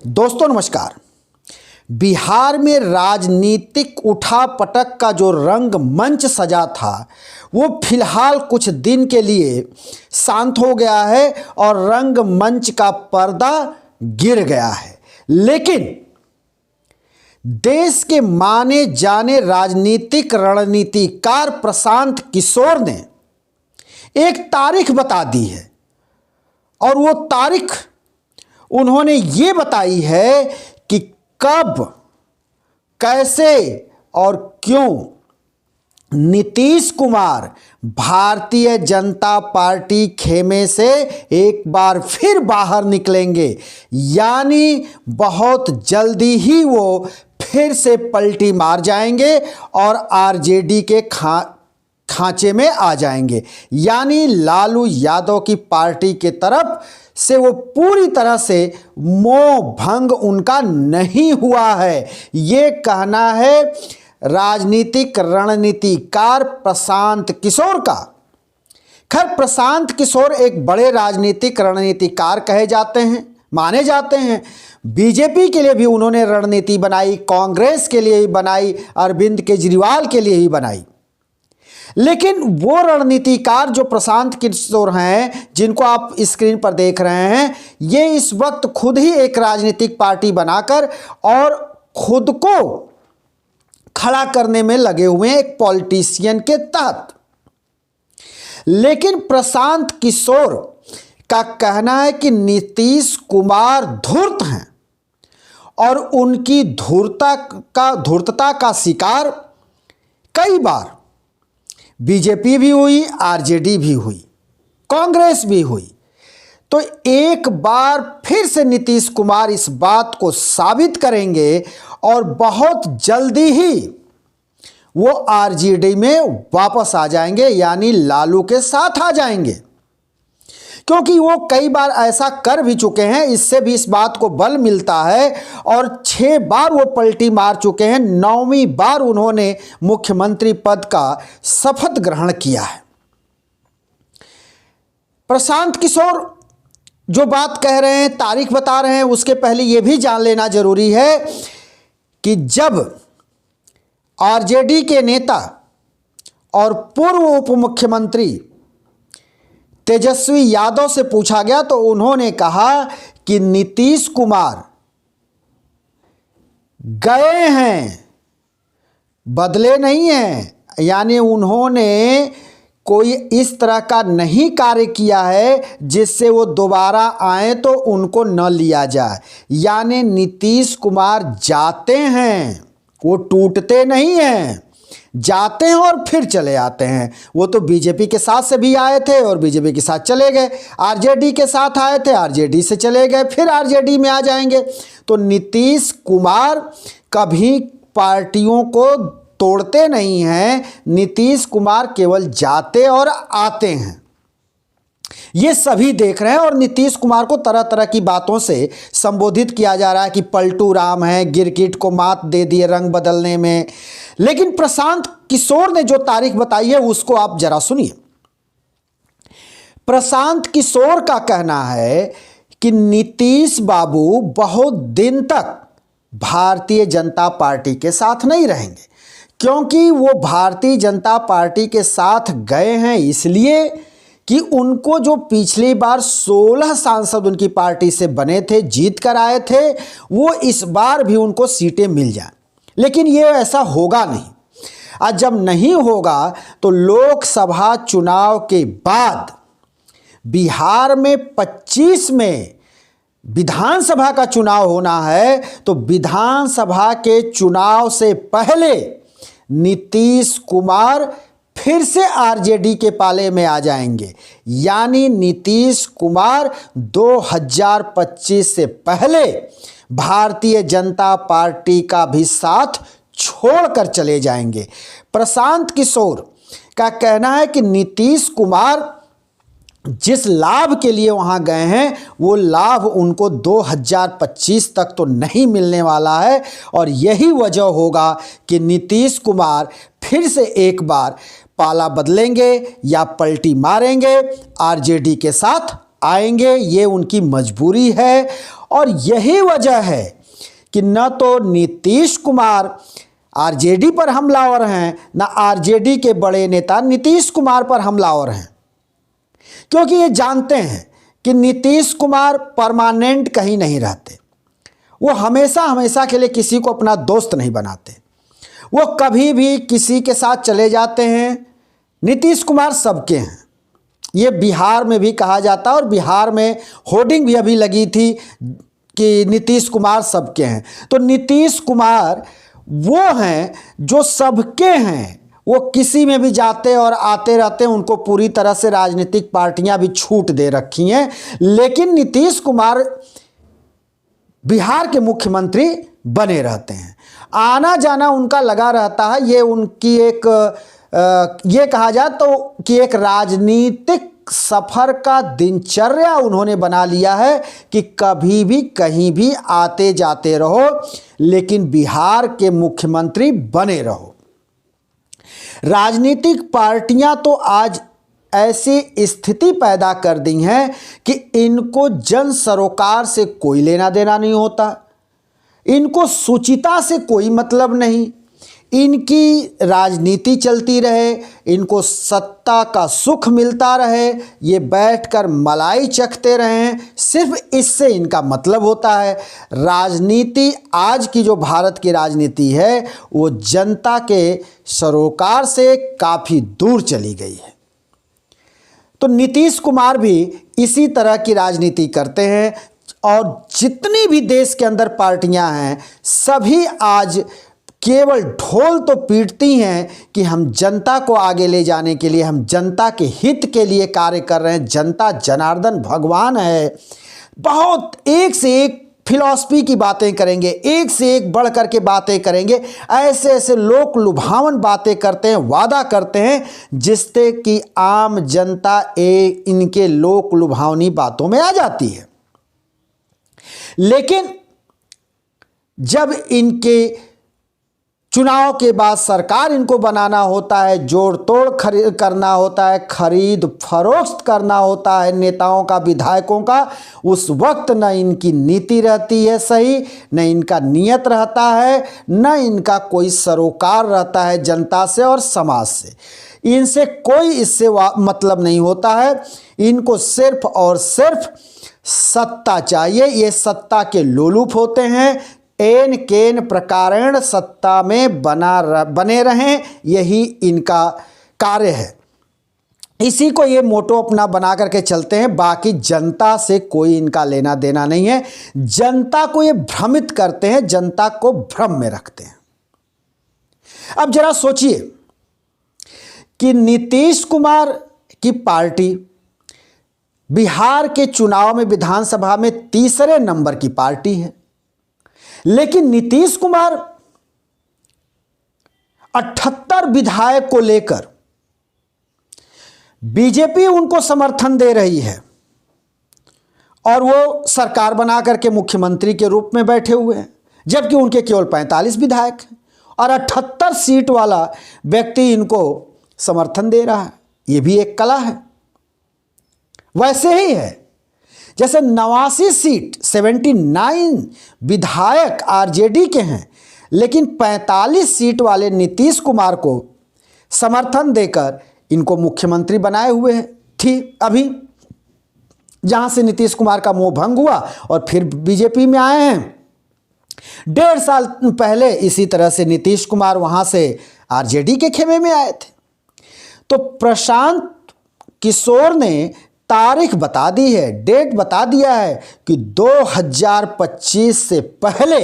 दोस्तों नमस्कार। बिहार में राजनीतिक उठापटक का जो रंग मंच सजा था वो फिलहाल कुछ दिन के लिए शांत हो गया है और रंग मंच का पर्दा गिर गया है। लेकिन देश के माने जाने राजनीतिक रणनीतिकार प्रशांत किशोर ने एक तारीख बता दी है और वो तारीख उन्होंने ये बताई है कि कब, कैसे और क्यों नीतीश कुमार भारतीय जनता पार्टी खेमे से एक बार फिर बाहर निकलेंगे। यानी बहुत जल्दी ही वो फिर से पलटी मार जाएंगे और आरजेडी के खांचे में आ जाएंगे। यानी लालू यादव की पार्टी के तरफ से वो पूरी तरह से मोह भंग उनका नहीं हुआ है, ये कहना है राजनीतिक रणनीतिकार प्रशांत किशोर का। खैर, प्रशांत किशोर एक बड़े राजनीतिक रणनीतिकार कहे जाते हैं, माने जाते हैं। बीजेपी के लिए भी उन्होंने रणनीति बनाई, कांग्रेस के लिए भी बनाई, अरविंद केजरीवाल के लिए भी बनाई। लेकिन वो रणनीतिकार जो प्रशांत किशोर हैं, जिनको आप स्क्रीन पर देख रहे हैं, ये इस वक्त खुद ही एक राजनीतिक पार्टी बनाकर और खुद को खड़ा करने में लगे हुए हैं एक पॉलिटिशियन के तहत। लेकिन प्रशांत किशोर का कहना है कि नीतीश कुमार धूर्त हैं और उनकी धूर्तता का शिकार कई बार बीजेपी भी हुई, आरजेडी भी हुई, कांग्रेस भी हुई। तो एक बार फिर से नीतीश कुमार इस बात को साबित करेंगे और बहुत जल्दी ही वो आरजेडी में वापस आ जाएंगे, यानी लालू के साथ आ जाएंगे। क्योंकि वो कई बार ऐसा कर भी चुके हैं, इससे भी इस बात को बल मिलता है। और 6 बार वो पलटी मार चुके हैं, 9वीं बार उन्होंने मुख्यमंत्री पद का शपथ ग्रहण किया है। प्रशांत किशोर जो बात कह रहे हैं, तारीख बता रहे हैं, उसके पहले ये भी जान लेना जरूरी है कि जब आरजेडी के नेता और पूर्व उप मुख्यमंत्री तेजस्वी यादव से पूछा गया तो उन्होंने कहा कि नीतीश कुमार गए हैं, बदले नहीं हैं। यानी उन्होंने कोई इस तरह का नहीं कार्य किया है जिससे वो दोबारा आए तो उनको न लिया जाए। यानी नीतीश कुमार जाते हैं, वो टूटते नहीं हैं, जाते हैं और फिर चले आते हैं। वो तो बीजेपी के साथ से भी आए थे और बीजेपी के साथ चले गए, आरजेडी के साथ आए थे, आरजेडी से चले गए, फिर आरजेडी में आ जाएंगे। तो नीतीश कुमार कभी पार्टियों को तोड़ते नहीं हैं, नीतीश कुमार केवल जाते और आते हैं। ये सभी देख रहे हैं और नीतीश कुमार को तरह तरह की बातों से संबोधित किया जा रहा है कि पलटू राम है, गिरगिट को मात दे दिए रंग बदलने में। लेकिन प्रशांत किशोर ने जो तारीख बताई है उसको आप जरा सुनिए। प्रशांत किशोर का कहना है कि नीतीश बाबू बहुत दिन तक भारतीय जनता पार्टी के साथ नहीं रहेंगे, क्योंकि वो भारतीय जनता पार्टी के साथ गए हैं इसलिए कि उनको जो पिछली बार 16 सांसद उनकी पार्टी से बने थे, जीत कर आए थे, वो इस बार भी उनको सीटें मिल जाएं। लेकिन ये ऐसा होगा नहीं। आज जब नहीं होगा तो लोकसभा चुनाव के बाद बिहार में 25 में विधानसभा का चुनाव होना है। तो विधानसभा के चुनाव से पहले नीतीश कुमार फिर से आरजेडी के पाले में आ जाएंगे। यानी नीतीश कुमार 2025 से पहले भारतीय जनता पार्टी का भी साथ छोड़कर चले जाएंगे। प्रशांत किशोर का कहना है कि नीतीश कुमार जिस लाभ के लिए वहां गए हैं वो लाभ उनको 2025 तक तो नहीं मिलने वाला है। और यही वजह होगा कि नीतीश कुमार फिर से एक बार पाला बदलेंगे या पलटी मारेंगे, आरजेडी के साथ आएंगे। ये उनकी मजबूरी है और यही वजह है कि न तो नीतीश कुमार आरजेडी पर हमलावर हैं, न आरजेडी के बड़े नेता नीतीश कुमार पर हमलावर हैं, क्योंकि ये जानते हैं कि नीतीश कुमार परमानेंट कहीं नहीं रहते। वो हमेशा हमेशा के लिए किसी को अपना दोस्त नहीं बनाते, वो कभी भी किसी के साथ चले जाते हैं। नीतीश कुमार सबके हैं, ये बिहार में भी कहा जाता है, और बिहार में होर्डिंग भी अभी लगी थी कि नीतीश कुमार सबके हैं। तो नीतीश कुमार वो हैं जो सबके हैं, वो किसी में भी जाते और आते रहते हैं, उनको पूरी तरह से राजनीतिक पार्टियां भी छूट दे रखी हैं। लेकिन नीतीश कुमार बिहार के मुख्यमंत्री बने रहते हैं, आना जाना उनका लगा रहता है। ये उनकी एक ये कहा जाए तो कि एक राजनीतिक सफर का दिनचर्या उन्होंने बना लिया है कि कभी भी कहीं भी आते जाते रहो, लेकिन बिहार के मुख्यमंत्री बने रहो। राजनीतिक पार्टियां तो आज ऐसी स्थिति पैदा कर दी हैं कि इनको जन सरोकार से कोई लेना देना नहीं होता, इनको सुचिता से कोई मतलब नहीं, इनकी राजनीति चलती रहे, इनको सत्ता का सुख मिलता रहे, ये बैठकर मलाई चखते रहें, सिर्फ इससे इनका मतलब होता है। राजनीति आज की जो भारत की राजनीति है वो जनता के सरोकार से काफ़ी दूर चली गई है। तो नीतीश कुमार भी इसी तरह की राजनीति करते हैं, और जितनी भी देश के अंदर पार्टियां हैं सभी आज केवल ढोल तो पीटती हैं कि हम जनता को आगे ले जाने के लिए, हम जनता के हित के लिए कार्य कर रहे हैं। जनता जनार्दन भगवान है, बहुत एक से एक फिलॉसफी की बातें करेंगे, एक से एक बढ़ कर के बातें करेंगे, ऐसे ऐसे लोक लुभावन बातें करते हैं, वादा करते हैं, जिससे कि आम जनता इनके लोक लुभावनी बातों में आ जाती है। लेकिन जब इनके चुनाव के बाद सरकार इनको बनाना होता है, जोड़ तोड़ करना होता है, खरीद फरोख्त करना होता है नेताओं का, विधायकों का, उस वक्त न इनकी नीति रहती है सही, न इनका नियत रहता है, न इनका कोई सरोकार रहता है जनता से और समाज से। इनसे कोई इससे मतलब नहीं होता है, इनको सिर्फ और सिर्फ सत्ता चाहिए। ये सत्ता के लोलुप होते हैं, एन केन प्रकारेण सत्ता में बने रहें, यही इनका कार्य है। इसी को ये मोटो अपना बना करके चलते हैं। बाकी जनता से कोई इनका लेना देना नहीं है। जनता को ये भ्रमित करते हैं, जनता को भ्रम में रखते हैं। अब जरा सोचिए कि नीतीश कुमार की पार्टी बिहार के चुनाव में विधानसभा में तीसरे नंबर की पार्टी है, लेकिन नीतीश कुमार 78 विधायक को लेकर बीजेपी उनको समर्थन दे रही है, और वो सरकार बना करके मुख्यमंत्री के रूप में बैठे हुए हैं, जबकि उनके केवल 45 विधायक हैं और 78 सीट वाला व्यक्ति इनको समर्थन दे रहा है। ये भी एक कला है। वैसे ही है जैसे 89 सीट 79 विधायक आरजेडी के हैं, लेकिन 45 सीट वाले नीतीश कुमार को समर्थन देकर इनको मुख्यमंत्री बनाए हुए हैं। ठीक अभी जहां से नीतीश कुमार का मोह भंग हुआ और फिर बीजेपी में आए हैं, 1.5 साल पहले इसी तरह से नीतीश कुमार वहां से आरजेडी के खेमे में आए थे। तो प्रशांत किशोर ने तारीख बता दी है, डेट बता दिया है कि 2025 से पहले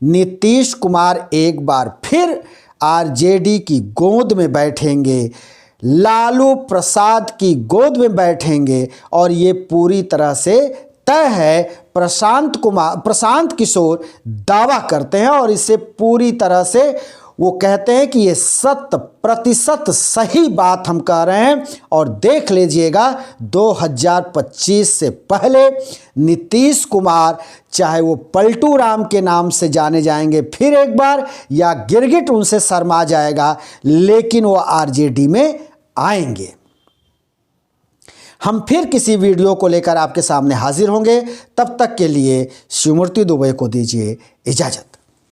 नीतीश कुमार एक बार फिर आरजेडी की गोद में बैठेंगे, लालू प्रसाद की गोद में बैठेंगे, और ये पूरी तरह से तय है। प्रशांत किशोर दावा करते हैं और इसे पूरी तरह से वो कहते हैं कि ये 100% सही बात हम कह रहे हैं। और देख लीजिएगा 2025 से पहले नीतीश कुमार, चाहे वो पलटू राम के नाम से जाने जाएंगे फिर एक बार, या गिरगिट उनसे शर्मा जाएगा, लेकिन वो आरजेडी में आएंगे। हम फिर किसी वीडियो को लेकर आपके सामने हाजिर होंगे। तब तक के लिए शिवमूर्ति दुबे को दीजिए इजाज़त।